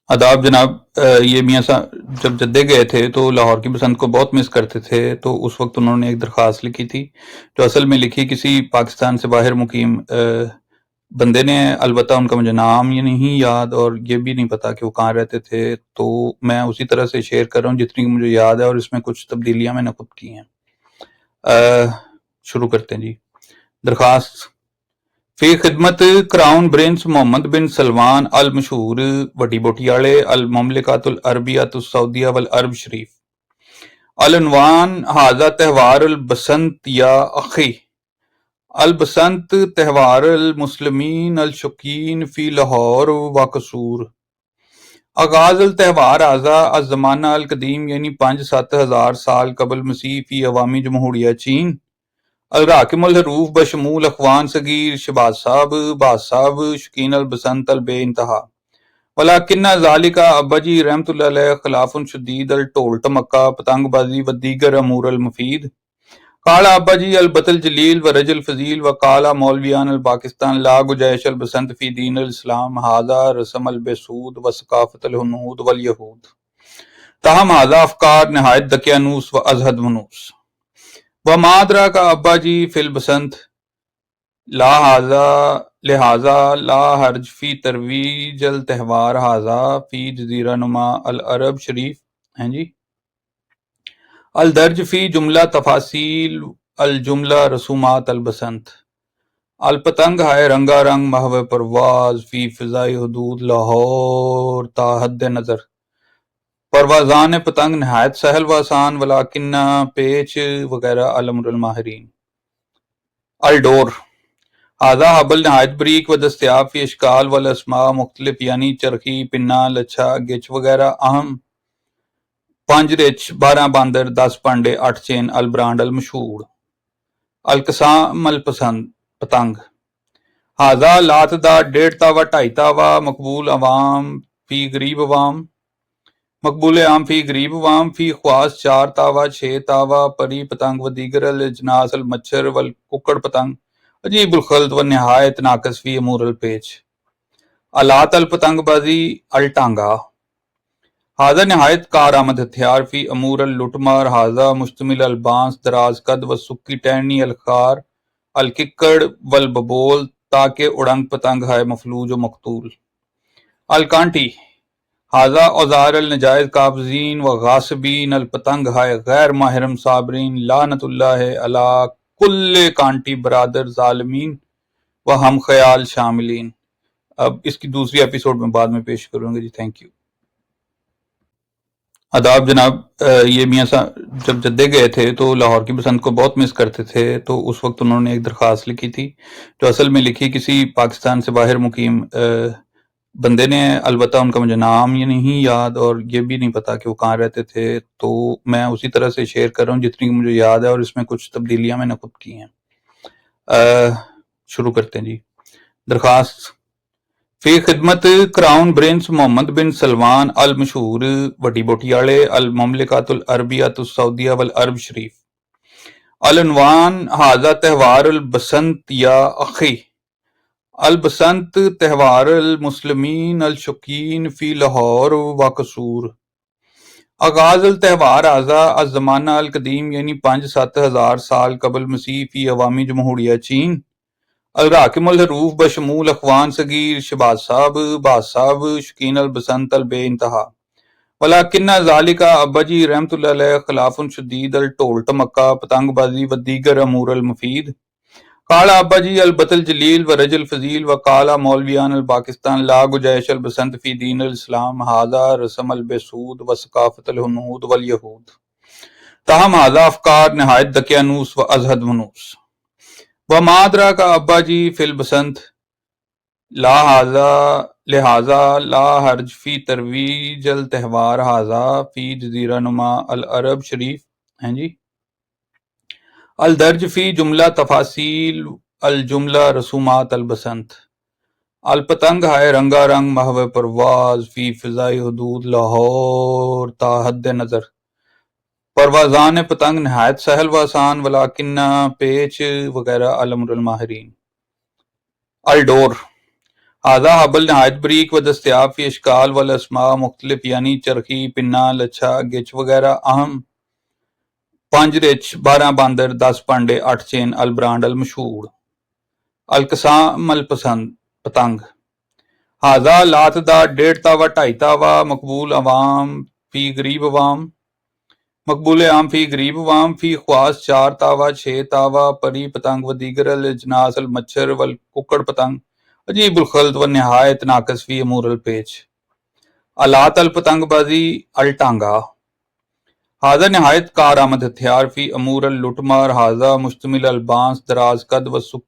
آداب جناب، یہ میاں صاحب جب جدے گئے تھے تو لاہور کی بسنت کو بہت مس کرتے تھے، تو اس وقت انہوں نے ایک درخواست لکھی تھی جو اصل میں لکھی کسی پاکستان سے باہر مقیم بندے نے. البتہ ان کا مجھے نام یہ نہیں یاد اور یہ بھی نہیں پتا کہ وہ کہاں رہتے تھے، تو میں اسی طرح سے شیئر کر رہا ہوں جتنی مجھے یاد ہے، اور اس میں کچھ تبدیلیاں میں نے خود کی ہیں. شروع کرتے ہیں جی. درخواست: فی خدمت کراؤن برنس محمد بن سلمان المشہور وڈی بوٹیالے المملکۃ العربیۃ السعودیہ والعرب شریف. العنوان: ھذا تہوار البسنت یا اخی. البسنت تہوار المسلمین الشقین فی لاہور و قصور. آغاز التہوار ھذا الزمانہ القدیم یعنی 5-7 ہزار سال قبل مسیح فی عوامی جمہوریہ چین. الراکم الحروف بشمول اخوان صغیر شباز صاحب شکین البسنت البے انتہا. ولیکن ذالک ابا جی رحمت اللہ علیہ خلاف شدید الٹول ٹمکہ پتنگ بازی و دیگر امور المفید. قال ابا جی البت الجلیل و رجل فضیل و قال مولویان الپاکستان لا گجائش البسنت فی دین الاسلام ھذا رسم البسود و ثقافت الہنود والیہود. تاہم ھذا افکار نہایت دقیانوس و ازہد منوس. وما ادراک ابا جی فی البسنت لہذا لا حرج فی ترویج التہوار ھذا فی جزیرہ نما العرب شریف. ہیں جی. الدرج فی جملہ تفاصیل الجملہ رسومات البسنت. الپتنگ ہے رنگا رنگ محو پرواز فی فضائی حدود لاہور تا حد نظر. پروازان پتنگ نہایت سہل و آسان ولیکن پیچ وغیرہ الامر الماہرین. الڈور: ھذا حبل نہایت بریک و دستیاب فی اشکال والاسماء مختلف یعنی چرخی، پنہ، لچھا، گچ وغیرہ. اہم: 5 رچ، 12 باندر، 10 پانڈے، 8 چین. البرانڈ المشہور. القسام پتنگ: ھذا لات دا 1.5 تاوا 2.5 تاوا مقبول عام فی غریب عوام فی خواص 4 تاوا 6 تاوا پری پتنگ و دیگر الاجناس المچھر والککڑ پتنگ عجیب الخلط و نہایت ناقص فی امور الپیچ. آلات الپتنگ بازی الٹانگا: ھذا نہایت کارآمد ہتھیار فی امور اللٹمار. ھذا مشتمل البانس دراز قد و سکی ٹہنی الخار الککڑ والببول تاکہ اڑنگ پتنگ ہے مفلوج و مقتول. الکانٹی: ھذا اوزار النجائز قابضین و غاصبین الپتنگ ہے غیر محرم صابرین لعنت اللہ علی کل کانٹی برادر ظالمین و ہم خیال شاملین. اب اس کی دوسری ایپیسوڈ میں بعد میں پیش کروں گا جی. Thank you. آداب جناب، یہ میاں صاحب جب جدے گئے تھے تو لاہور کی بسنت کو بہت مس کرتے تھے، تو اس وقت انہوں نے ایک درخواست لکھی تھی جو اصل میں لکھی کسی پاکستان سے باہر مقیم بندے نے. البتہ ان کا مجھے نام یہ نہیں یاد اور یہ بھی نہیں پتا کہ وہ کہاں رہتے تھے، تو میں اسی طرح سے شیئر کر رہا ہوں جتنی مجھے یاد ہے، اور اس میں کچھ تبدیلیاں میں نے خود کی ہیں. شروع کرتے ہیں جی. درخواست: فی خدمت کراؤن برنس محمد بن سلمان المشہور وڈی بوٹیالے المملکۃ العربیۃ السعودیہ والعرب شریف. العنوان: ھذا تہوار البسنت یا اخی. البسنت تہوار المسلمین الشقین فی لاہور و قصور. آغاز التہوار ھذا الزمانہ القدیم یعنی 5-7 ہزار سال قبل مسیح فی عوامی جمہوریہ چین. الراکم الحروف بشمول اخوان صغیر شباز صاحب شکین البسنت البے انتہا. ولیکن ذالک ابا جی رحمت اللہ علیہ خلاف شدید الٹول ٹمکہ پتنگ بازی و دیگر امور المفید. قال ابا جی البت الجلیل و رجل فضیل و قال مولویان الپاکستان لا گجائش البسنت فی دین الاسلام ھذا رسم البسود و ثقافت الہنود والیہود. تاہم ھذا افکار نہایت دقیانوس و ازہد منوس. وما ادراک ابا جی فی البسنت لہذا لا حرج فی ترویج التہوار ھذا فی جزیرہ نما العرب شریف. ہیں جی. الدرج فی جملہ تفاصیل الجملہ رسومات البسنت. الپتنگ ہے رنگا رنگ محو پرواز فی فضائی حدود لاہور تا حد نظر. پروازان پتنگ نہایت سہل و آسان ولیکن پیچ وغیرہ الامر الماہرین. الڈور: هذا حبل نہایت بریک و دستیاب فی اشکال والاسماء مختلف یعنی چرخی، پنا، لچھا، گچ وغیرہ اہم 5 رچ، 12 باندر، 10 پانڈے، 8 چین، البرانڈ المشہور، القسام الپسند پتنگ، ہاضا لات دا 1.5 تاوا 2.5 تاوا، مقبول عوام فی غریب عوام، مقبول عام فی غریب عوام، فی خواص 4 تاوا 6 تاوا، پری پتنگ و دیگر الاجناس المچھر والککڑ پتنگ، عجیب الخلط و نہایت ناقص فی امور الپیچ، آلات الپتنگ بازی الٹانگا، ہاضا نہایت کارآمد ہتھیار فی امور اللٹمار، ہاضا مشتمل البانس دراز قد و